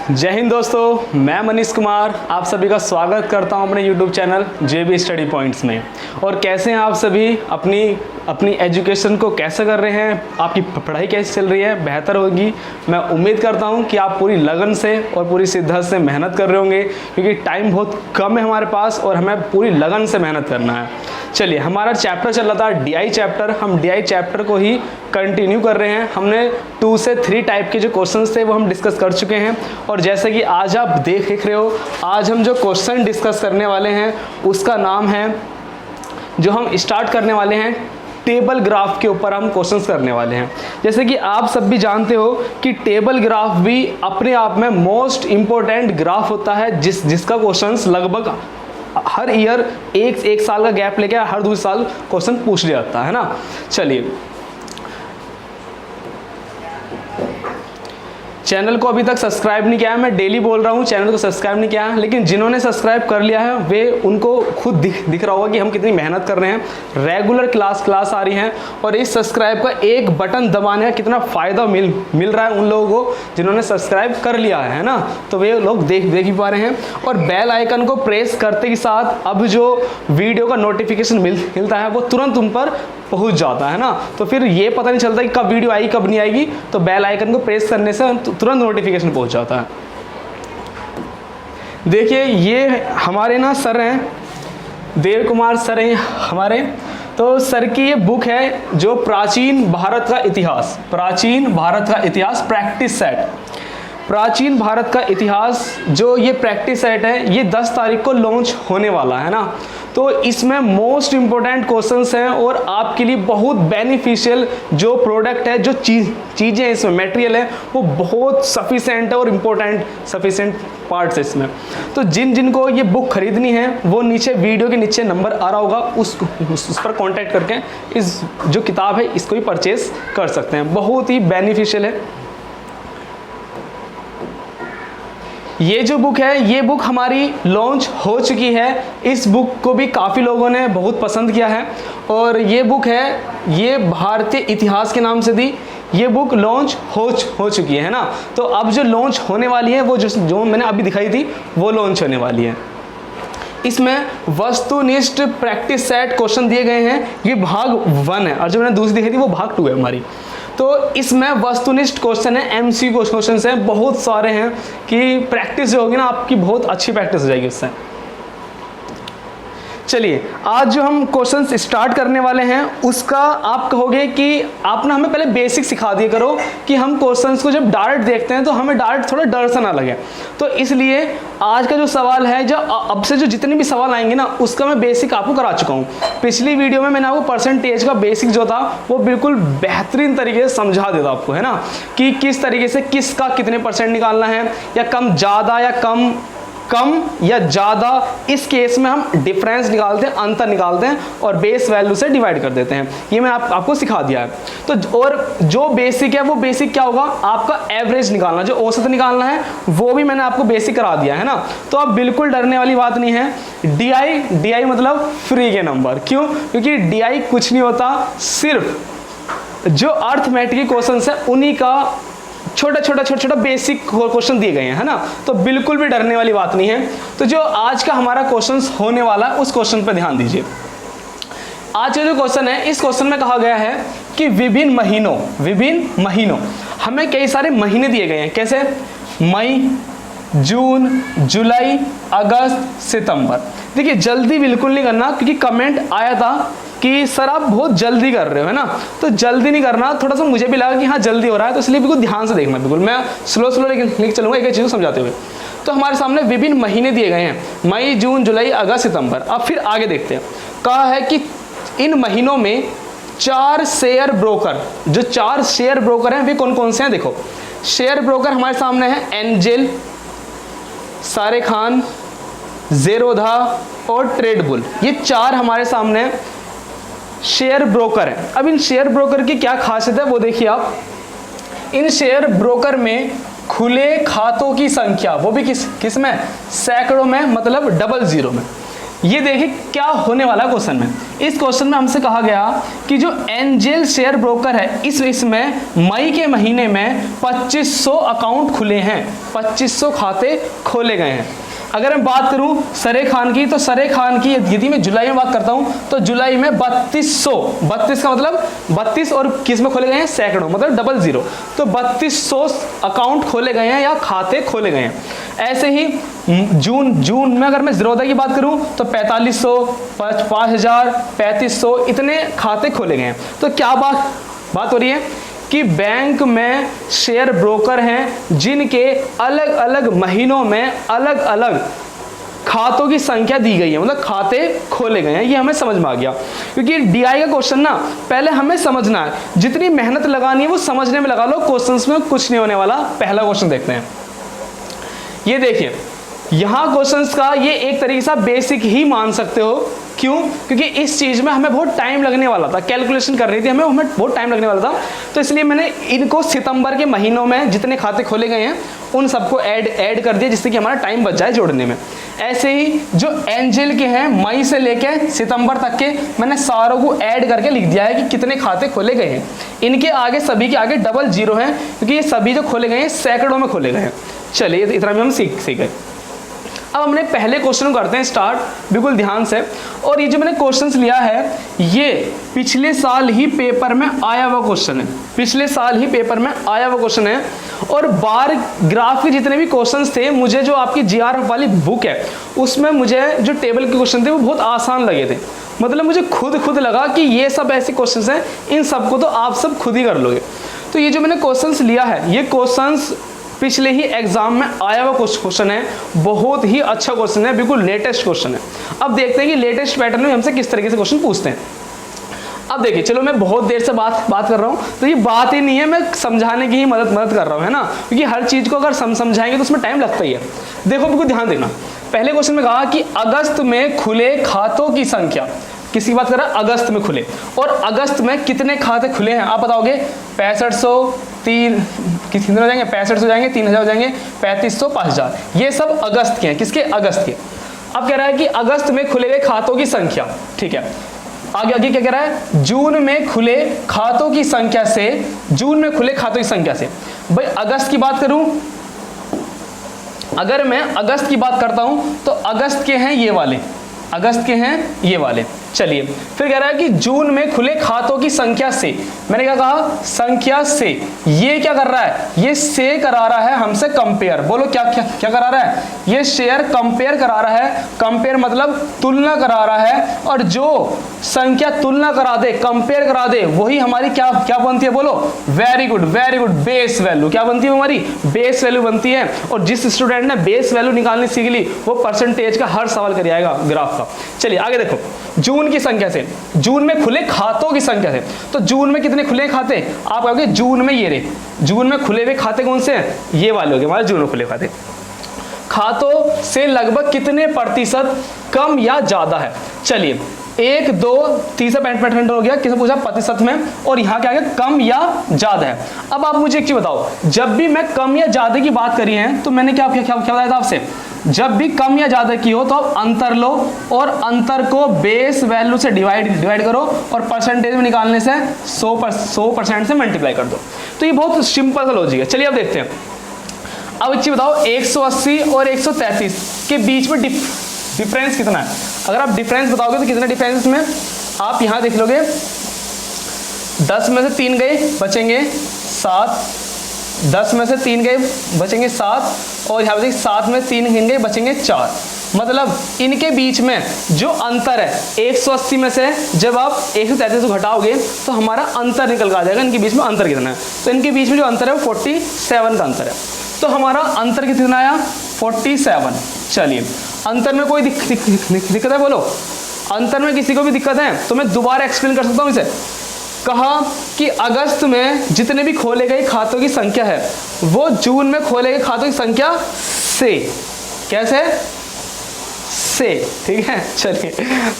जय हिंद दोस्तों, मैं मनीष कुमार आप सभी का स्वागत करता हूं अपने YouTube channel JB study points में। और कैसे हैं आप सभी, अपनी एजुकेशन को कैसे कर रहे हैं, आपकी पढ़ाई कैसे चल रही है, बेहतर होगी। मैं उम्मीद करता हूं कि आप पूरी लगन से और पूरी शिद्दत से मेहनत कर रहे होंगे, क्योंकि टाइम बहुत कम है हमारे पास और हमें पूरी लगन से मेहनत करना है। चलिए, हमारा चैप्टर चल रहा था DI चैप्टर, हम DI चैप्टर को ही कंटिन्यू कर रहे हैं। हमने 2 से 3 टाइप के जो क्वेश्चंस थे वो हम डिस्कस कर चुके हैं। और जैसे कि आज आप देख रहे हो, आज हम जो क्वेश्चन डिस्कस करने वाले हैं उसका नाम है, जो हम स्टार्ट करने वाले हैं टेबल ग्राफ के ऊपर हम क्वेश्चंस करने वाले हैं। जैसे कि आप सब भी जानते हो कि टेबल ग्राफ भी अपने आप में मोस्ट इम्पोर्टेंट ग्राफ होता है, जिसका क्वेश्चंस लगभग हर ईयर एक साल का गैप लेके हर दूसरे साल क्वेश्चन पूछ लिया जाता है ना। चलिए, चैनल को अभी तक सब्सक्राइब नहीं किया है, मैं डेली बोल रहा हूँ चैनल को सब्सक्राइब नहीं किया है, लेकिन जिन्होंने सब्सक्राइब कर लिया है वे उनको खुद दिख रहा होगा कि हम कितनी मेहनत कर रहे हैं। रेगुलर क्लास आ रही हैं और इस सब्सक्राइब का एक बटन दबाने का कितना फ़ायदा मिल रहा है उन लोगों को जिन्होंने सब्सक्राइब कर लिया है ना। तो वे लोग देख ही पा रहे हैं। और बेल आइकन को प्रेस करते के साथ अब जो वीडियो का नोटिफिकेशन मिलता है वो तुरंत उन पर पहुंच जाता है ना। तो फिर ये पता नहीं चलता कि कब वीडियो आएगी कब नहीं आएगी, तो बेल आइकन को प्रेस करने से तुरंत नोटिफिकेशन पहुंच जाता है। देखिए, ये हमारे ना सर हैं, देव कुमार सर हैं हमारे। तो सर की ये बुक है जो प्राचीन भारत का इतिहास प्रैक्टिस सेट। प्राचीन भारत का इतिहास जो ये प्रैक्टिस सेट है, ये 10 तारीख को लॉन्च होने वाला है ना। तो इसमें मोस्ट इम्पोर्टेंट क्वेश्चंस हैं और आपके लिए बहुत बेनिफिशियल जो प्रोडक्ट है, जो चीज़ें इसमें मटेरियल है वो बहुत सफिशेंट है और इम्पोर्टेंट सफिशेंट पार्ट्स है इसमें। तो जिनको ये बुक खरीदनी है वो नीचे वीडियो के नीचे नंबर आ रहा होगा, उस पर कांटेक्ट करके इस जो किताब है इसको ही परचेज कर सकते हैं। बहुत ही बेनिफिशियल है ये जो बुक है। ये बुक हमारी लॉन्च हो चुकी है। इस बुक को भी काफ़ी लोगों ने बहुत पसंद किया है। और ये बुक है, ये भारतीय इतिहास के नाम से थी। ये बुक लॉन्च हो चुकी है ना। तो अब जो लॉन्च होने वाली है वो जो मैंने अभी दिखाई थी वो लॉन्च होने वाली है। इसमें वस्तुनिष्ठ प्रैक्टिस सेट क्वेश्चन दिए गए हैं। ये भाग 1 है और जो मैंने दूसरी दिखाई थी वो भाग 2 है हमारी। तो इसमें वस्तुनिष्ठ क्वेश्चन है, MCQ क्वेश्चन हैं, बहुत सारे हैं कि प्रैक्टिस जो होगी ना आपकी बहुत अच्छी प्रैक्टिस हो जाएगी उससे। चलिए, आज जो हम क्वेश्चंस स्टार्ट करने वाले हैं उसका आप कहोगे कि आप ना हमें पहले बेसिक सिखा दिया करो कि हम क्वेश्चंस को जब डायरेक्ट देखते हैं तो हमें डायरेक्ट थोड़ा डर सा ना लगे। तो इसलिए आज का जो सवाल है, जो अब से जो जितने भी सवाल आएंगे ना उसका मैं बेसिक आपको करा चुका हूँ। पिछली वीडियो में मैंने आपको परसेंटेज का बेसिक जो था वो बिल्कुल बेहतरीन तरीके से समझा देता आपको, है ना, कि किस तरीके से किसका कितने % निकालना है, या कम ज़्यादा या कम या ज़्यादा। इस केस में हम डिफरेंस निकालते हैं, अंतर निकालते हैं और बेस वैल्यू से डिवाइड कर देते हैं। ये मैं आपको सिखा दिया है। तो और जो बेसिक है वो बेसिक क्या होगा, आपका एवरेज निकालना, जो औसत निकालना है वो भी मैंने आपको बेसिक करा दिया है ना। तो अब बिल्कुल डरने वाली बात नहीं है। DI मतलब फ्री के नंबर। क्यों? क्योंकि DI कुछ नहीं होता, सिर्फ जो अर्थमेटिक क्वेश्चन है उन्हीं का छोटा बेसिक क्वेश्चन दिए गए हैं, है ना। तो बिल्कुल भी डरने वाली बात नहीं है। तो जो आज का हमारा क्वेश्चन होने वाला है उस क्वेश्चन पर ध्यान दीजिए। आज का जो क्वेश्चन है, इस क्वेश्चन में कहा गया है कि विभिन्न महीनों हमें कई सारे महीने दिए गए हैं। कैसे? मई, जून, जुलाई, अगस्त, सितंबर। देखिए, जल्दी बिल्कुल नहीं करना, क्योंकि कमेंट आया था कि सर आप बहुत जल्दी कर रहे हो, है ना। तो जल्दी नहीं करना। थोड़ा सा मुझे भी लगा कि हाँ जल्दी हो रहा है, तो इसलिए बिल्कुल ध्यान से देखना। बिल्कुल मैं स्लो लेके चलूँगा एक चीज़ को समझाते हुए। तो हमारे सामने विभिन्न महीने दिए गए हैं, मई, जून, जुलाई, अगस्त, सितंबर। अब फिर आगे देखते हैं। कहा है कि इन महीनों में 4 शेयर ब्रोकर, जो 4 शेयर ब्रोकर हैं वे कौन कौन से हैं। देखो, शेयर ब्रोकर हमारे सामने है एंजल, सारे खान, ज़ेरोधा और ट्रेडबुल। ये 4 हमारे सामने शेयर ब्रोकर है। अब इन शेयर ब्रोकर की क्या खासियत है वो देखिए आप। इन शेयर ब्रोकर में खुले खातों की संख्या, वो भी किस में, सैकड़ों में, मतलब 00 में। ये देखिए क्या होने वाला क्वेश्चन में। इस क्वेश्चन में हमसे कहा गया कि जो एंजल शेयर ब्रोकर है इसमें मई के महीने में 2500 अकाउंट खुले हैं, 2500 खाते खोले गए हैं। अगर मैं बात करूं सरे खान की, तो सरे खान की यदि मैं जुलाई में बात करता हूं तो जुलाई में 3200, 32 का मतलब 32 और किस में खोले गए हैं, सैकड़ों, मतलब डबल जीरो, तो 3200 अकाउंट खोले गए हैं या खाते खोले गए हैं। ऐसे ही जून में अगर मैं ज़ीरोदा की बात करूं तो 4500, 5000, 3500 इतने खाते खोले गए हैं। तो क्या बात हो रही है कि बैंक में शेयर ब्रोकर हैं जिनके अलग अलग महीनों में अलग अलग खातों की संख्या दी गई है, मतलब खाते खोले गए हैं। ये हमें समझ में आ गया, क्योंकि डीआई का क्वेश्चन ना पहले हमें समझना है, जितनी मेहनत लगानी है वो समझने में लगा लो, क्वेश्चंस में कुछ नहीं होने वाला। पहला क्वेश्चन देखते हैं। ये देखिए यहाँ क्वेश्चंस का ये एक तरीके से बेसिक ही मान सकते हो। क्यों? क्योंकि इस चीज़ में हमें बहुत टाइम लगने वाला था, कैलकुलेशन कर रही थी हमें बहुत टाइम लगने वाला था, तो इसलिए मैंने इनको सितंबर के महीनों में जितने खाते खोले गए हैं उन सबको ऐड कर दिया, जिससे कि हमारा टाइम बच जाए जोड़ने में। ऐसे ही जो एंजल के हैं मई से लेके सितंबर तक के मैंने सारों को ऐड करके लिख दिया है कि कितने खाते खोले गए हैं। इनके आगे सभी के आगे डबल जीरो हैं, क्योंकि ये सभी जो खोले गए हैं सैकड़ों में खोले गए हैं। चलिए इतना भी हम सीख गए। अब हमने पहले क्वेश्चन करते हैं स्टार्ट, बिल्कुल ध्यान से। और ये जो मैंने क्वेश्चंस लिया है ये पिछले साल ही पेपर में आया हुआ क्वेश्चन है, पिछले साल ही पेपर में आया हुआ क्वेश्चन है। और बार ग्राफ के जितने भी क्वेश्चंस थे, मुझे जो आपकी जीआरएफ वाली बुक है उसमें मुझे जो टेबल के क्वेश्चन थे वो बहुत आसान लगे थे। मतलब मुझे खुद लगा कि ये सब ऐसे क्वेश्चंस हैं, इन सबको तो आप सब खुद ही कर लोगे। तो ये जो मैंने क्वेश्चंस लिया है ये क्वेश्चंस पिछले ही एग्जाम में आया हुआ क्वेश्चन है, बहुत ही अच्छा क्वेश्चन है, बिल्कुल लेटेस्ट क्वेश्चन है। अब देखते हैं कि लेटेस्ट पैटर्न में हमसे किस तरीके से क्वेश्चन पूछते हैं। अब देखिए, चलो मैं बहुत देर से बात कर रहा हूँ, तो ये बात ही नहीं है, मैं समझाने की ही मदद कर रहा हूँ, है ना, क्योंकि हर चीज़ को अगर समझाएंगे तो उसमें टाइम लगता ही है। देखो बिल्कुल ध्यान देना, पहले क्वेश्चन में कहा कि अगस्त में खुले खातों की संख्या, किसकी बात कर रहा है, अगस्त में खुले, और अगस्त में कितने खाते खुले हैं आप बताओगे, 6500, कितने हो जाएंगे, 65 हो जाएंगे, 3000 हो जाएंगे, 3500, 5000, ये सब अगस्त के हैं, किसके, अगस्त के। अब कह रहा है कि अगस्त में खुले गए खातों की संख्या, ठीक है। आगे क्या कह रहा है, जून में खुले खातों की संख्या से, जून में खुले खातों की संख्या से। भाई अगस्त की बात करूं, अगर मैं अगस्त की बात करता हूं तो अगस्त के हैं ये वाले, अगस्त के हैं ये वाले। चलिए फिर कह रहा है कि जून में खुले खातों की संख्या से, मैंने क्या कहा, संख्या से। ये क्या कर रहा है, ये से करा रहा है हमसे कंपेयर, बोलो क्या क्या क्या करा रहा है, ये शेयर कंपेयर करा रहा है। कंपेयर मतलब तुलना करा रहा है, और जो संख्या तुलना करा दे, कंपेयर करा दे, वही हमारी क्या क्या बनती है, बोलो, वेरी गुड, बेस वैल्यू। क्या बनती है हमारी, बेस वैल्यू बनती है। और जिस स्टूडेंट ने बेस वैल्यू निकालनी सीख ली वो परसेंटेज का हर सवाल कर आएगा ग्राफ का। चलिए आगे देखो, जून की संख्या से, जून में खुले खातों की संख्या से, तो जून में कितने खुले खाते, आप कहोगे जून में ये रहे, जून में खुले हुए खाते कौन से हैं, ये वाले हो गए हमारे जून में खुले खाते। खातों से लगभग कितने प्रतिशत कम या ज्यादा है। चलिए 1, 2, 3% हो गया, किसने पूछा प्रतिशत में, और यहाँ क्या है, कम या ज्यादा है। अब आप मुझे एक चीज बताओ, जब भी मैं कम या ज्यादा की बात करी है तो मैंने क्या बताया था आपसे, जब भी कम या ज्यादा की हो तो आप अंतर लो, और अंतर को बेस वैल्यू से डिवाइड करो, और परसेंटेज में निकालने से 100% से मल्टीप्लाई कर दो। तो ये बहुत सिंपल सा लॉजिक है। चलिए अब देखते हैं। अब एक चीज बताओ, 180 और 133 के बीच में डिफरेंस कितना है। अगर आप डिफरेंस बताओगे तो कितना डिफरेंस में, आप यहां देख लोगे, 10 में से 3 गए बचेंगे 7, 10 में से 3 गए बचेंगे 7, और यहाँ पे 7 में 3 गिन गए बचेंगे 4। मतलब इनके बीच में जो अंतर है, 180 में से जब आप 133 को घटाओगे तो हमारा अंतर निकल कर आ जाएगा, इनके बीच में अंतर कितना है। तो इनके बीच में जो अंतर है वो 47 का अंतर है। तो हमारा अंतर कितना आया, 47। चलिए अंतर में कोई दिक्कत है, बोलो, अंतर में किसी को भी दिक्कत है तो मैं दोबारा एक्सप्लेन कर सकता हूँ इसे। कहा कि अगस्त में जितने भी खोले गए खातों की संख्या है वो जून में खोले गए खातों की संख्या से, कैसे, से, ठीक है। चलिए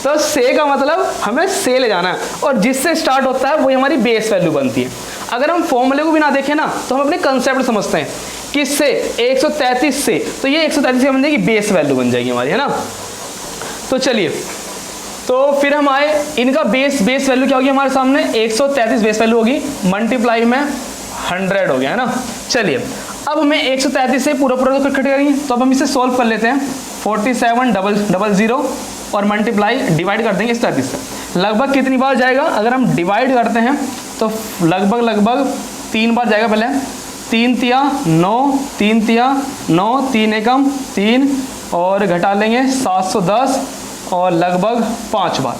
तो से का मतलब हमें से ले जाना है, और जिससे स्टार्ट होता है वही हमारी बेस वैल्यू बनती है। अगर हम फॉर्मूले को भी ना देखें ना तो हम अपने कंसेप्ट समझते हैं, किससे, 133 से, तो ये 133 से बन जाएगी बेस वैल्यू बन जाएगी हमारी, है ना। तो चलिए, तो फिर हम आए, इनका बेस वैल्यू क्या होगी हमारे सामने, 133 बेस वैल्यू होगी, मल्टीप्लाई में 100 हो गया है ना। चलिए अब हमें 133 से पूरा तो इकट्ठे करेंगे, तो अब हम इसे सॉल्व कर लेते हैं। 4700 और मल्टीप्लाई डिवाइड कर देंगे 33 से। लगभग कितनी बार जाएगा, अगर हम डिवाइड करते हैं तो लगभग 3 बार जाएगा। पहले 3 तिया 9, 3 तिया 9, 3 एकम 3 और घटा लेंगे 710 और लगभग 5 बार।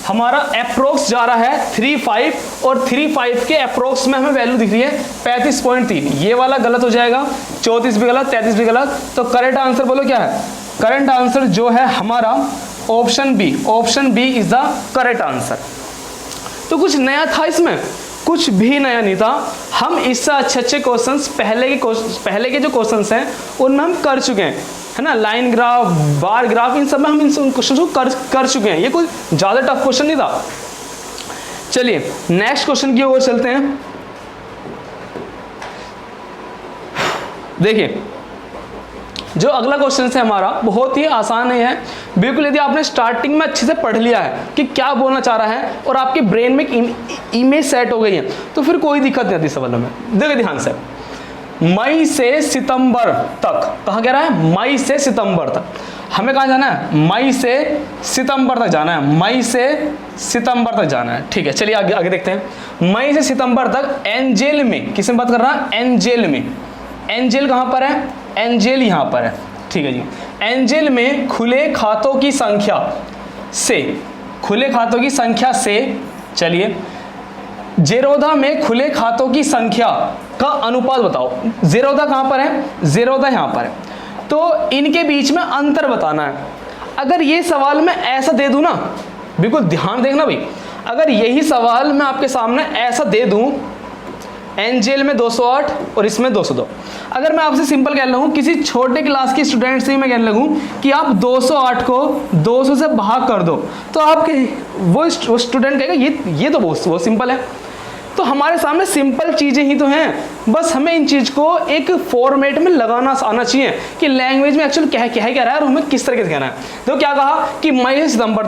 हमारा अप्रोक्स जा रहा है 35 और 35 के अप्रोक्स में हमें वैल्यू दिख रही है 35.3। ये वाला गलत हो जाएगा, 34 भी गलत, 33 भी गलत। तो करेक्ट आंसर बोलो क्या है, करेक्ट आंसर जो है हमारा option B is the correct answer. तो कुछ नया था इसमें, कुछ भी नया नहीं था। हम इससे अच्छे क्वेश्चंस पहले के जो क्वेश्चंस हैं उनमें हम कर चुके हैं, है ना। लाइन ग्राफ, बार ग्राफ, इन सब में हम इन क्वेश्चन को कर चुके हैं। ये कोई ज़्यादा टफ क्वेश्चन नहीं था। चलिए नेक्स्ट क्वेश्चन की ओर चलते हैं। देखिए जो अगला क्वेश्चन है हमारा बहुत ही आसान है बिल्कुल। यदि आपने स्टार्टिंग में अच्छे से पढ़ लिया है कि क्या बोलना चाह रहा है और आपके ब्रेन में एक इमेज सेट हो गई है तो फिर कोई दिक्कत नहीं आती सवाल में। देखिए ध्यान से, मई से सितंबर तक, कहाँ कह रहा है, मई से सितंबर तक। हमें कहाँ जाना है, मई से सितंबर तक जाना है, मई से सितंबर तक जाना है। ठीक है, चलिए आगे देखते हैं। मई से सितंबर तक एंजेल में, किसमें बात कर रहा है, एंजेल में। एंजेल कहाँ पर है, एंजेल यहाँ पर है। ठीक है जी, एंजेल में खुले खातों की संख्या से, खुले खातों की संख्या से, चलिए जेरोधा में खुले खातों की संख्या का अनुपात बताओ। जेरोधा कहाँ पर है, जेरोधा यहाँ पर है, तो इनके बीच में अंतर बताना है। अगर ये सवाल मैं ऐसा दे दूं ना, बिल्कुल ध्यान देखना भाई, अगर यही सवाल मैं आपके सामने ऐसा दे दूं, एंजेल में 208 और इसमें 202, अगर मैं आपसे सिंपल कह लगूं, किसी छोटे क्लास के स्टूडेंट से ही मैं कहने लगूं कि आप 208 को 200 से भाग कर दो, तो आपके वो स्टूडेंट कहेगा ये तो बहुत सिंपल है। तो हमारे सामने सिंपल चीज़ें ही तो हैं, बस हमें इन चीज़ को एक फॉर्मेट में लगाना आना चाहिए कि लैंग्वेज में एक्चुअल क्या है और हमें किस तरीके से कहना है। तो क्या कहा कि मई से सितंबर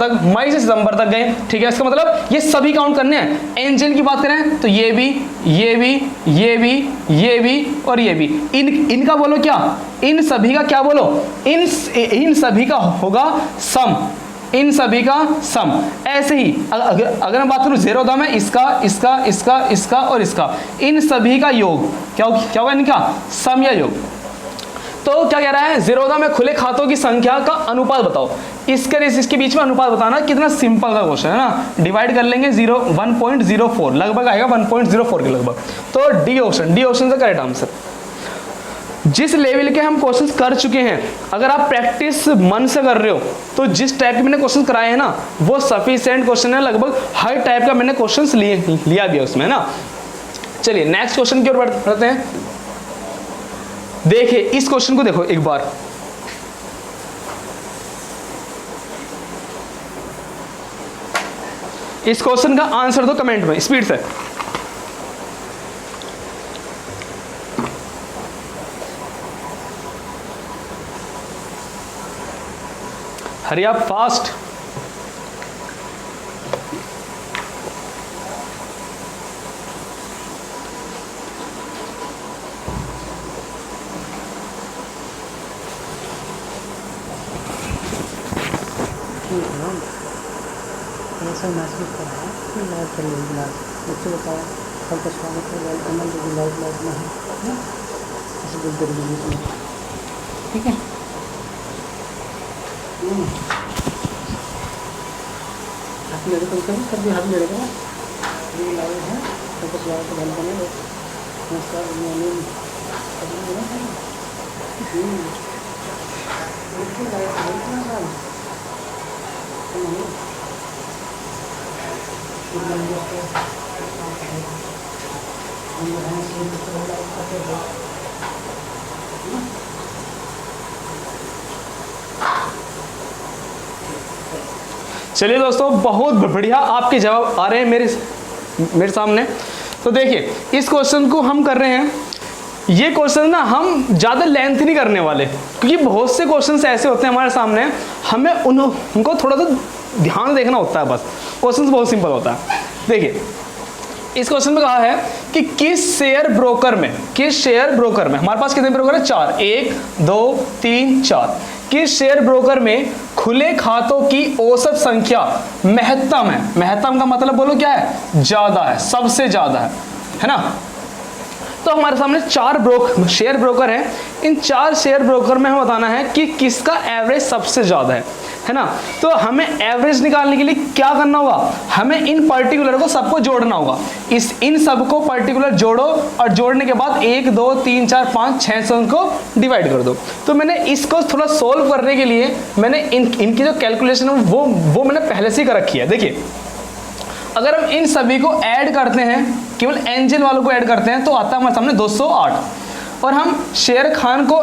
तक गए, ठीक है। इसका मतलब ये सभी काउंट करने हैं। एंजेल की बात करें तो ये भी और ये भी, इनका बोलो क्या, इन सभी का क्या बोलो, इन सभी का होगा सम, इन सभी का सम। ऐसे ही अगर मैं बात करूं जेरोधा में इसका और इसका, इन सभी का योग क्या होगा, इनका सम या योग। तो क्या कह रहा है, जेरोधा में खुले खातों की संख्या का अनुपात बताओ। इसके बीच में अनुपात बताना कितना सिंपल का क्वेश्चन है ना। डिवाइड कर लेंगे 1.04, लगभग आएगा 1.04 के लगभग। तो डी ऑप्शन का करेक्ट आंसर। जिस लेवल के हम क्वेश्चंस कर चुके हैं, अगर आप प्रैक्टिस मन से कर रहे हो तो जिस टाइप के मैंने क्वेश्चन कराए हैं ना वो सफिशिएंट क्वेश्चन है। लगभग हर टाइप का मैंने क्वेश्चंस लिया भी है उसमें ना। चलिए नेक्स्ट क्वेश्चन की ओर बढ़ते हैं। देखिए इस क्वेश्चन को देखो एक बार, इस क्वेश्चन का आंसर दो कमेंट में स्पीड से। हरी आप फास्ट। ऐसा महसूस कर रहा है कि लाइव कर लेंगे क्लास। बच्चे बताओ सबका स्वागत है लाइव करना, जो लाइव क्लास में है ऐसे बोल करेंगे, ठीक है। हाथ मेरे को कभी सब भी हाथ मेरे को लाइव है, सबका स्वागत है लाइव करना। नमस्कार चलिए दोस्तों बहुत बढ़िया आपके जवाब आ रहे हैं मेरे सामने। तो देखिए इस क्वेश्चन को हम कर रहे हैं ये क्वेश्चन ना हम ज़्यादा लेंथ नहीं करने वाले, क्योंकि बहुत से क्वेश्चंस ऐसे होते हैं हमारे सामने, हमें उनको थोड़ा सा ध्यान देखना होता है। बस क्वेश्चन बहुत सिंपल होता है। देखिए इस क्वेश्चन में कहा है कि किस शेयर ब्रोकर में हमारे पास कितने ब्रोकर है? 4, 1 2 3 4। किस शेयर ब्रोकर में खुले खातों की औसत संख्या महत्तम है? महत्तम का मतलब बोलो क्या है? ज्यादा है, सबसे ज्यादा है ना। तो हमारे सामने 4 शेयर ब्रोकर हैं। इन 4 शेयर ब्रोकर में हमें बताना है कि किसका एवरेज सबसे ज्यादा है ना। तो हमें एवरेज निकालने के लिए क्या करना होगा? हमें इन पर्टिकुलर को सबको जोड़ना होगा। इन सबको पर्टिकुलर जोड़ो और जोड़ने के बाद 1 2 3 4 5 6 से उनको डिवाइड कर दो। तो मैंने इसको थोड़ा सोल्व करने के लिए मैंने इनकी जो कैलकुलेशन है वो मैंने पहले से ही कर रखी है। देखिए अगर हम इन सभी को ऐड करते हैं, केवल एंजल वालों को ऐड करते हैं, तो आता है हमारे सामने 208। और हम शेर खान को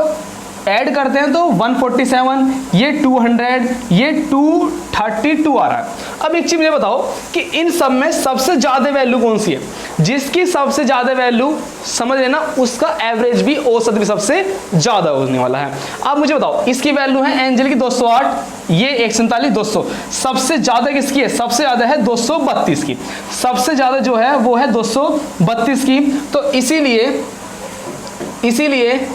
ऐड करते हैं तो 147, ये 200, ये 232 आ रहा है। अब एक चीज मुझे बताओ कि इन सब में सबसे ज्यादा वैल्यू कौन सी है? जिसकी सबसे ज्यादा वैल्यू समझ लेना, उसका एवरेज भी औसत भी सबसे ज्यादा होने वाला है। अब मुझे बताओ, इसकी वैल्यू है एंजल की 208, ये 147 200। सबसे ज्यादा किसकी है? सबसे ज्यादा है 232 की। सबसे ज्यादा जो है वो है 232 की। तो इसीलिए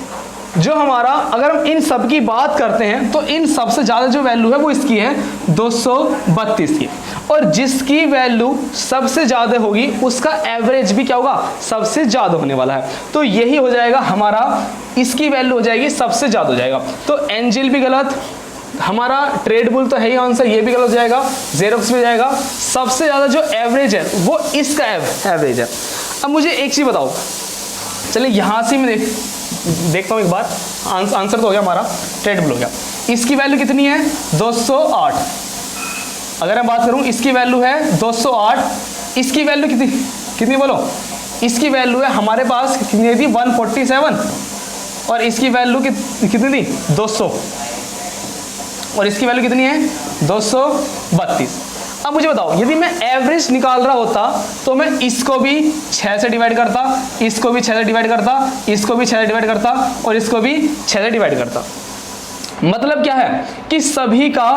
जो हमारा, अगर हम इन सब की बात करते हैं तो इन सबसे ज्यादा जो वैल्यू है वो इसकी है 232 की। और जिसकी वैल्यू सबसे ज्यादा होगी उसका एवरेज भी क्या होगा? सबसे ज्यादा होने वाला है। तो यही हो जाएगा हमारा, इसकी वैल्यू हो जाएगी सबसे ज्यादा हो जाएगा। तो एंजल भी गलत, हमारा ट्रेड बुल तो है ही आंसर, ये भी गलत हो जाएगा, जेरोक्स भी जाएगा। सबसे ज्यादा जो एवरेज है वो इसका एवरेज है। अब मुझे एक चीज बताओ, चलिए यहां से मैं देखता हूं एक बार। आंसर तो हो गया हमारा, ट्रेड बुल हो गया। इसकी वैल्यू कितनी है? 208। अगर मैं बात करूं, इसकी वैल्यू है 208। इसकी वैल्यू कितनी बोलो? इसकी वैल्यू है हमारे पास कितनी थी? 147। और इसकी वैल्यू कितनी थी? 200। और इसकी वैल्यू कितनी है? 232। अब मुझे बताओ, यदि मैं एवरेज निकाल रहा होता तो मैं इसको भी 6 से डिवाइड करता, इसको भी 6 से डिवाइड करता, इसको भी 6 से डिवाइड करता और इसको भी 6 से डिवाइड करता। मतलब क्या है कि सभी का,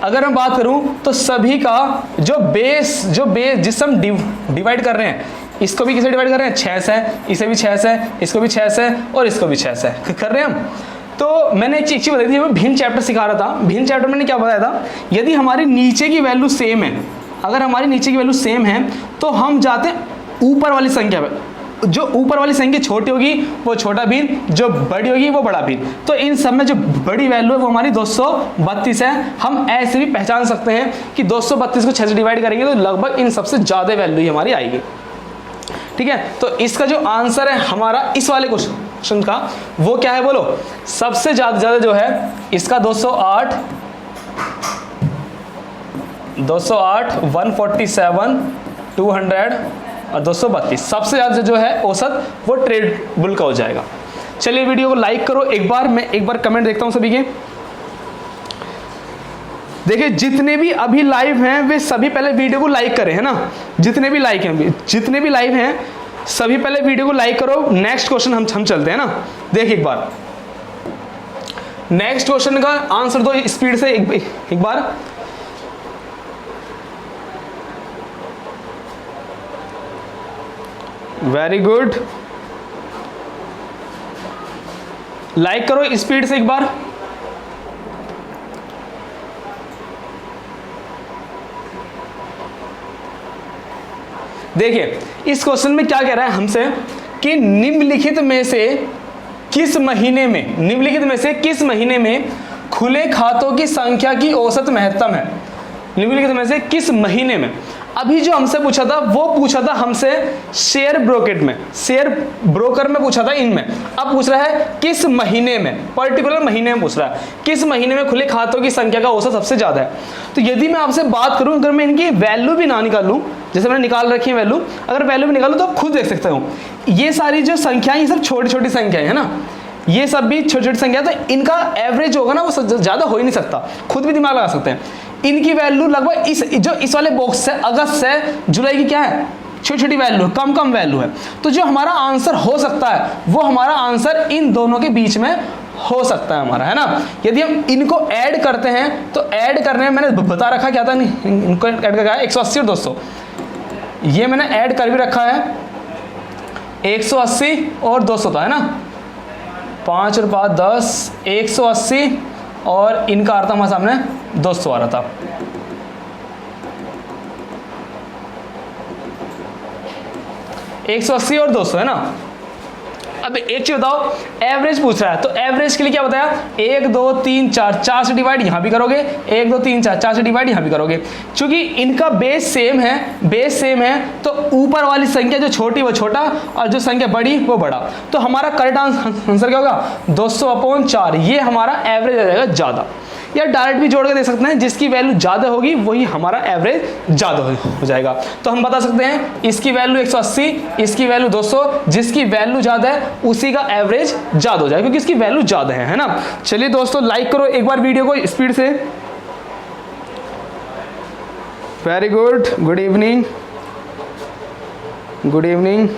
अगर मैं बात करूं तो सभी का जो बेस जिससे हम डिवाइड कर रहे हैं, इसको भी किसे डिवाइड कर रहे हैं? 6 से, इसे भी 6 से, इसको भी 6 से और इसको भी 6 से कर रहे हैं हम। तो मैंने एक चीज बताई थी, मैं भिन्न चैप्टर सिखा रहा था। भिन्न चैप्टर में मैंने क्या बताया था? यदि हमारी नीचे की वैल्यू सेम है, अगर हमारी नीचे की वैल्यू सेम है तो हम जाते हैं ऊपर वाली संख्या पे। जो ऊपर वाली संख्या छोटी होगी वो छोटा भिन्न, जो बड़ी होगी वो बड़ा भिन्न। तो इन सब में जो बड़ी वैल्यू है वो हमारी 232 है। हम ऐसे भी पहचान सकते हैं कि 232 को 6 से डिवाइड करेंगे तो लगभग इन सबसे ज्यादा वैल्यू ही हमारी आएगी। ठीक है, तो इसका जो आंसर है हमारा इस वाले क्वेश्चन का वो क्या है बोलो? सबसे ज्यादा जो है इसका 208, 147, 200 और 232। सबसे ज्यादा जो है औसत वो ट्रेड बुल का हो जाएगा। चलिए वीडियो को लाइक करो एक बार, मैं एक बार कमेंट देखता हूं सभी के। देखिए जितने भी अभी लाइव हैं वे सभी पहले वीडियो को लाइक करें, है ना। जितने भी लाइव हैं सभी पहले वीडियो को लाइक करो। नेक्स्ट क्वेश्चन हम चलते हैं ना। देखिए एक बार नेक्स्ट क्वेश्चन का आंसर दो स्पीड से एक बार। वेरी गुड, लाइक करो स्पीड से एक बार। देखिए इस क्वेश्चन में क्या कह रहा है हमसे कि निम्नलिखित में से किस महीने में खुले खातों की संख्या की औसत महत्तम है? निम्नलिखित में से किस महीने में? अभी जो हमसे पूछा था वो पूछा था हमसे शेयर ब्रोकर में पूछा था इनमें। अब पूछ रहा है किस महीने में, पर्टिकुलर महीने में पूछ रहा है किस महीने में खुले खातों की संख्या का औसत सबसे ज्यादा है। तो यदि मैं आपसे बात करूं, अगर मैं इनकी वैल्यू भी ना निकालूं, जैसे मैंने निकाल रखी है वैल्यू, अगर वैल्यू भी निकालूं तो आप खुद देख सकते हो ये सारी जो संख्याएं, ये सब छोटी छोटी संख्याएं है ना, ये सब भी छोटी छोटी संख्या। तो इनका एवरेज होगा ना वो ज्यादा हो ही नहीं सकता, खुद भी दिमाग लगा सकते हैं। इनकी वैल्यू लगभग इस वाले बॉक्स से अगस्त से जुलाई की क्या है? छोटी छोटी वैल्यू है, कम कम वैल्यू है। तो जो हमारा आंसर हो सकता है वो हमारा आंसर इन दोनों के बीच में हो सकता है हमारा, है ना। यदि हम इनको ऐड करते हैं तो ऐड करने में मैंने बता रखा क्या था, इनको ऐड करके है 180 और 200, ये मैंने ऐड कर भी रखा है 180 और 200 था, है ना। 5 और 5 10, 180 और इनका आ रहा था हमारे सामने 200 आ रहा था। एक 180 और 200, है ना। अब एक चीज बताओ, एवरेज पूछ रहा है तो एवरेज के लिए क्या बताया, 1 2 3 4 से डिवाइड यहां भी करोगे, 1 2 3 4 से डिवाइड यहां भी करोगे। क्योंकि इनका बेस सेम है तो ऊपर वाली संख्या जो छोटी वो छोटा और जो संख्या बड़ी वो बड़ा। तो हमारा करेक्ट आंसर क्या होगा, 200/4, ये हमारा एवरेज आ जाएगा ज्यादा। या डायरेक्ट भी जोड़ के दे सकते हैं, जिसकी वैल्यू ज़्यादा होगी वही हमारा एवरेज ज़्यादा हो जाएगा। तो हम बता सकते हैं इसकी वैल्यू 180, इसकी वैल्यू 200, जिसकी वैल्यू ज़्यादा है उसी का एवरेज ज़्यादा हो जाएगा, क्योंकि इसकी वैल्यू ज़्यादा है ना। चलिए दोस्तों, लाइक करो एक बार वीडियो को स्पीड से। Very good, good evening, good evening.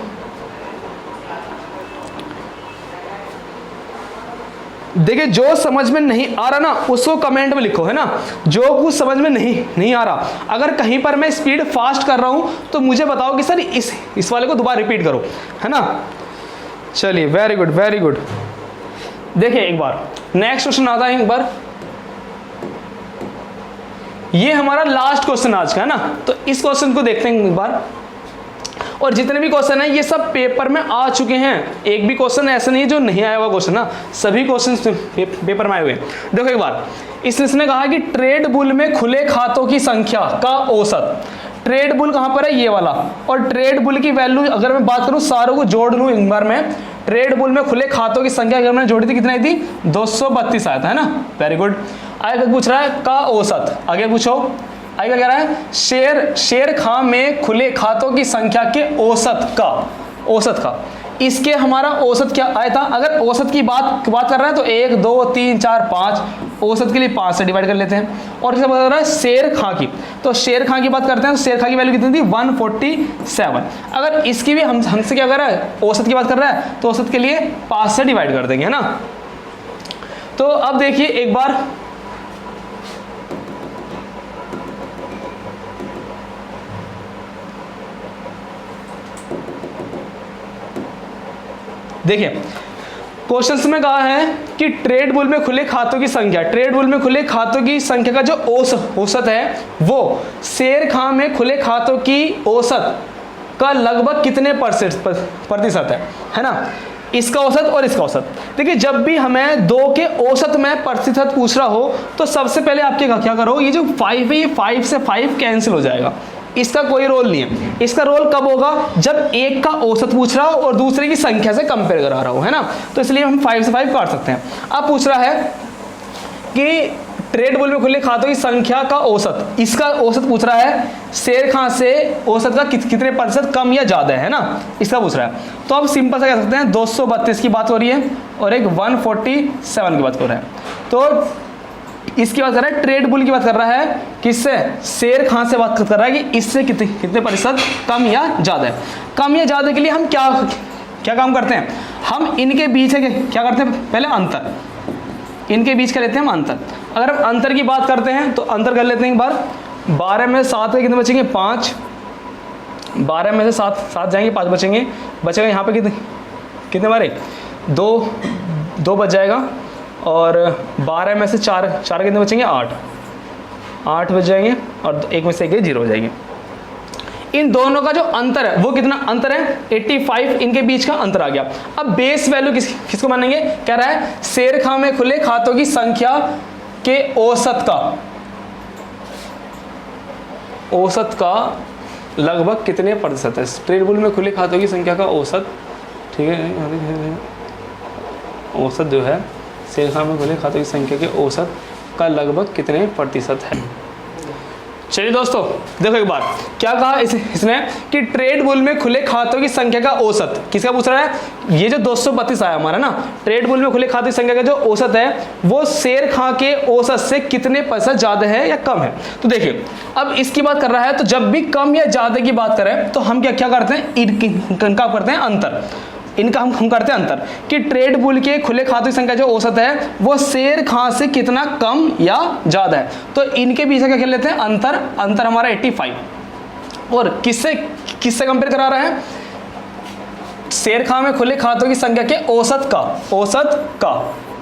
देखिए, जो समझ में नहीं आ रहा ना उसको कमेंट में लिखो, है ना। जो कुछ समझ में नहीं आ रहा, अगर कहीं पर मैं स्पीड फास्ट कर रहा हूं तो मुझे बताओ कि सर इस वाले को दोबारा रिपीट करो, है ना। चलिए, वेरी गुड वेरी गुड। देखिए एक बार नेक्स्ट क्वेश्चन आता है, एक बार ये हमारा लास्ट क्वेश्चन आज का, है ना। तो इस क्वेश्चन को देखते हैं एक बार। और जितने भी क्वेश्चन हैं ये सब पेपर में आ चुके हैं, एक भी क्वेश्चन ऐसा नहीं है जो नहीं आया हुआ क्वेश्चन ना, सभी क्वेश्चन पेपर में आए हुए हैं। देखो एक बार, इसने कहा कि ट्रेड बुल में खुले खातों की संख्या का औसत। ट्रेड बुल कहां पर है, ये वाला। और ट्रेड बुल की वैल्यू अगर मैं बात करूं, सारों को जोड़ लूं एक बार में, ट्रेड बुल में खुले खातों की संख्या अगर मैंने जोड़ी थी कितनी आई थी, 232 आया था, है ना। Very good. आगे पूछ रहा है का औसत, आगे पूछो। आगे क्या कह रहा है, शेर खां में खुले खातों की संख्या के औसत का इसके हमारा औसत क्या आया था। अगर औसत की बात कर रहा है तो 1 2 3 4 5, औसत के लिए 5 से डिवाइड कर लेते हैं। और किससे बात कर रहा है, शेर खां की, तो शेर खां की बात करते हैं तो शेर खां की वैल्यू कितनी थी, 147। अगर इसकी भी हमसे क्या कर रहा है, औसत की बात कर रहा है तो औसत के लिए 5 से डिवाइड कर देंगे, है ना। तो अब देखिए एक बार, देखिए क्वेश्चन में कहा है कि ट्रेड बुल में खुले खातों की संख्या, ट्रेड बुल में खुले खातों की संख्या का जो औसत है वो शेर खां में खुले खातों की औसत का लगभग कितने प्रतिशत है ना। इसका औसत और इसका औसत। देखिए, जब भी हमें दो के औसत में प्रतिशत पूछ रहा हो तो सबसे पहले आपके क्या करो, ये जो 5 है ये 5 से 5 कैंसिल हो जाएगा, इसका कोई रोल नहीं है। इसका रोल कब होगा, जब एक का औसत पूछ रहा हो और दूसरे की संख्या से कंपेयर करा रहा हो, है ना। तो इसलिए हम 5 से 5 काट सकते हैं। अब पूछ रहा है कि ट्रेड बुल में खुले खातों की संख्या का औसत, इसका औसत पूछ रहा है शेर खां से औसत का कितने प्रतिशत कम या ज्यादा है ना, इसका पूछ रहा है। तो अब सिंपल सा कह सकते हैं 232 की बात हो रही है और एक 147 की बात हो रहा है। तो इसकी बात कर रहा है, ट्रेड बुल की बात कर रहा है, किससे, शेर खां से बात कर रहा है कि इससे कितने प्रतिशत कम या ज्यादा है। कम या ज्यादा के लिए हम क्या काम करते हैं, हम इनके बीच है क्या करते हैं, पहले अंतर, इनके बीच का लेते हैं हम अंतर। अगर हम अंतर की बात करते हैं तो अंतर कर लेते हैं एक बार। 12 में से 7 के कितने बचेंगे, 5। 12 में से 7 जाएंगे, 5 बचेगा यहाँ पे कितने बारे, 2 बच जाएगा। और 12 में से 4 कितने बचेंगे, 8 बच जाएंगे और 1 में से 1 0 हो जाएंगे। इन दोनों का जो अंतर है वो कितना अंतर है, 85, इनके बीच का अंतर आ गया। अब बेस वैल्यू किसको मानेंगे, कह रहा है शेर खां में खुले खातों की संख्या के औसत का लगभग कितने प्रतिशत है। ट्रेड बुल में खुले खातों की संख्या का औसत, ठीक है, औसत जो है शेर खां में खुले खातों की संख्या के औसत का लगभग कितने प्रतिशत है। चलिए दोस्तों देखो एक बार क्या कहा इसने कि ट्रेड बुल में खुले खातों की संख्या का औसत, किसका पूछ रहा है, ये जो 232 आया हमारा ना, ट्रेड बुल में खुले खातों की संख्या का जो औसत है वो शेर खां के औसत से कितने % ज्यादा है या कम है। तो देखिए अब इसकी बात कर रहा है, तो जब भी कम या ज्यादा की बात करें तो हम क्या करते हैं, इनका करते हैं अंतर, इनका हम करते हैं अंतर कि ट्रेड बुल के खुले खातों की संख्या जो औसत है वो शेर खां से कितना कम या ज्यादा है। तो इनके बीच का खेल लेते हैं अंतर, अंतर हमारा 85 और किससे कंपेयर करा रहा है, शेर खां में खुले खातों की संख्या के औसत का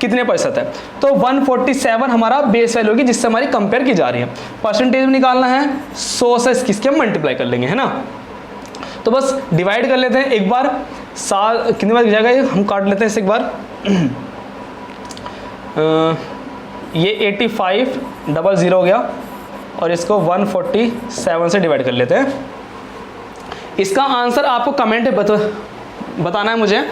कितने % है। तो 147 हमारा बेस वैल्यू होगी जिससे हमारी कंपेयर की जा रही है। परसेंटेज में निकालना है 100 से किसके हम मल्टीप्लाई कर लेंगे, है ना। तो बस डिवाइड कर लेते हैं एक बार, कितनी बार जाएगा ये, हम काट लेते हैं इसे एक बार। ये 8500 हो गया और इसको 147 से डिवाइड कर लेते हैं। इसका आंसर आपको कमेंट में बताना है मुझे।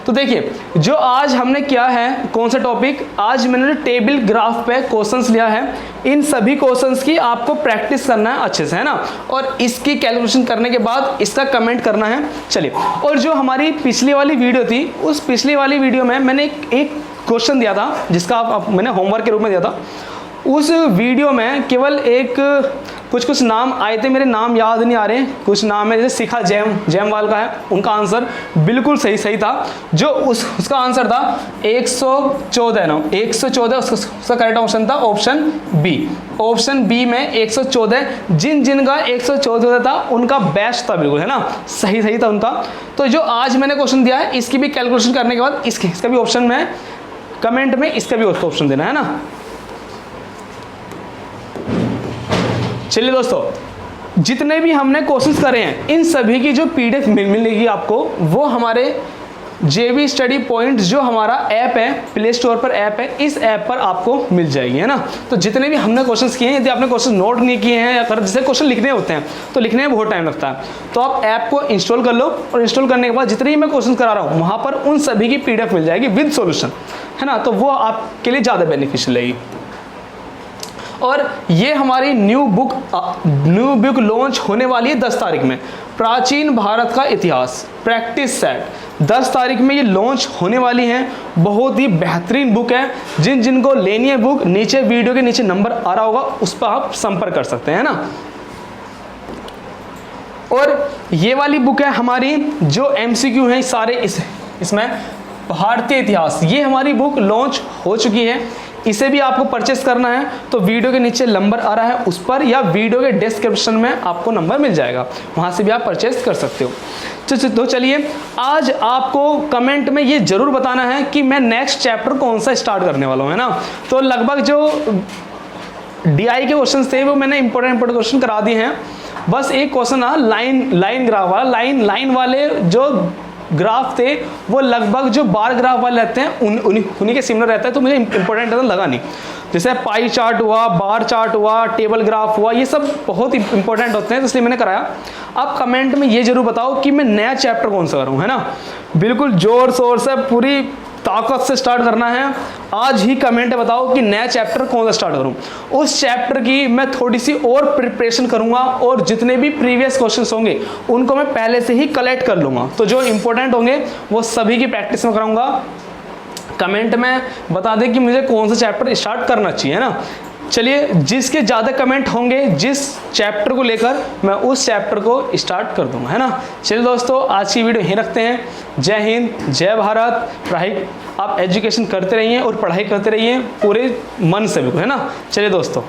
तो देखिए जो आज हमने किया है, कौन सा टॉपिक, आज मैंने टेबल ग्राफ पे क्वेश्चंस लिया है, इन सभी क्वेश्चंस की आपको प्रैक्टिस करना है अच्छे से, है ना, और इसकी कैलकुलेशन करने के बाद इसका कमेंट करना है। चलिए, और जो हमारी पिछली वाली वीडियो थी, उस पिछली वाली वीडियो में मैंने एक क्वेश्चन दिया था जिसका मैंने होमवर्क के रूप में दिया था। उस वीडियो में केवल कुछ नाम आए थे, मेरे नाम याद नहीं आ रहे, कुछ नाम है जैसे शिखा जैमवाल का है, उनका आंसर बिल्कुल सही था। जो उसका आंसर था 114 उसका करेक्ट ऑप्शन था ऑप्शन बी। ऑप्शन बी में 114, जिन का 114 था उनका बेस्ट था, बिल्कुल, है ना, सही था उनका। तो जो आज मैंने क्वेश्चन दिया है इसकी भी कैलकुलेशन करने के बाद इसका भी ऑप्शन में कमेंट में इसका भी ऑप्शन देना है ना। चलिए दोस्तों, जितने भी हमने क्वेश्चंस करे हैं इन सभी की जो PDF मिलेगी आपको, वो हमारे JV स्टडी पॉइंट जो हमारा ऐप है, प्ले स्टोर पर ऐप है, इस ऐप पर आपको मिल जाएगी, है ना। तो जितने भी हमने क्वेश्चंस किए हैं, यदि आपने क्वेश्चन नोट नहीं किए हैं या अगर जैसे क्वेश्चन लिखने होते हैं तो लिखने में बहुत टाइम लगता है, तो आप ऐप को इंस्टॉल कर लो और इंस्टॉल करने के बाद जितने भी मैं क्वेश्चन करा रहा हूँ वहाँ पर उन सभी की PDF मिल जाएगी विद सोल्यूशन, है ना। तो वो आपके लिए ज़्यादा बेनिफिशियल रहेगी। और ये हमारी न्यू बुक लॉन्च होने वाली है 10 तारीख में, प्राचीन भारत का इतिहास प्रैक्टिस सेट 10 तारीख में ये लॉन्च होने वाली है। बहुत ही बेहतरीन बुक है, जिनको लेनी है बुक, नीचे वीडियो के नीचे नंबर आ रहा होगा, उस पर आप संपर्क कर सकते हैं ना। और ये वाली बुक है हमारी जो MCQ है सारे इसमें भारतीय इतिहास, ये हमारी बुक लॉन्च हो चुकी है। इसे भी आपको परचेस करना है तो वीडियो के नीचे नंबर आ रहा है उस पर, या वीडियो के डिस्क्रिप्शन में आपको नंबर मिल जाएगा, वहां से भी आप परचेस कर सकते हो। तो चलिए, आज आपको कमेंट में ये जरूर बताना है कि मैं नेक्स्ट चैप्टर कौन सा स्टार्ट करने वाला हूँ, है ना। तो लगभग जो DI के क्वेश्चन थे वो मैंने इंपॉर्टेंट क्वेश्चन करा दिए हैं। बस एक क्वेश्चन था लाइन ग्राफ वाला, लाइन वाले जो ग्राफ थे वो लगभग जो बार ग्राफ वाले रहते हैं उन्हीं के सिमिलर रहता है, तो मुझे इंपॉर्टेंट लगा नहीं। जैसे पाई चार्ट हुआ, बार चार्ट हुआ, टेबल ग्राफ हुआ, ये सब बहुत इंपॉर्टेंट होते हैं, तो इसलिए मैंने कराया। आप कमेंट में ये जरूर बताओ कि मैं नया चैप्टर कौन सा करूँ, है ना। बिल्कुल जोर शोर से पूरी ताकत से स्टार्ट करना है। आज ही कमेंट बताओ कि नया चैप्टर कौन सा स्टार्ट करूं, उस चैप्टर की मैं थोड़ी सी और प्रिपरेशन करूंगा और जितने भी प्रीवियस क्वेश्चंस होंगे उनको मैं पहले से ही कलेक्ट कर लूंगा। तो जो इंपॉर्टेंट होंगे वो सभी की प्रैक्टिस में कराऊंगा। कमेंट में बता दें कि मुझे कौन सा चैप्टर स्टार्ट करना चाहिए, है ना। चलिए, जिसके ज़्यादा कमेंट होंगे जिस चैप्टर को लेकर, मैं उस चैप्टर को स्टार्ट कर दूंगा, है ना। चलिए दोस्तों, आज की वीडियो यहीं रखते हैं। जय हिंद, जय भारत। पढ़ाई आप एजुकेशन करते रहिए और पढ़ाई करते रहिए पूरे मन से, बिल्कुल, है ना। चलिए दोस्तों।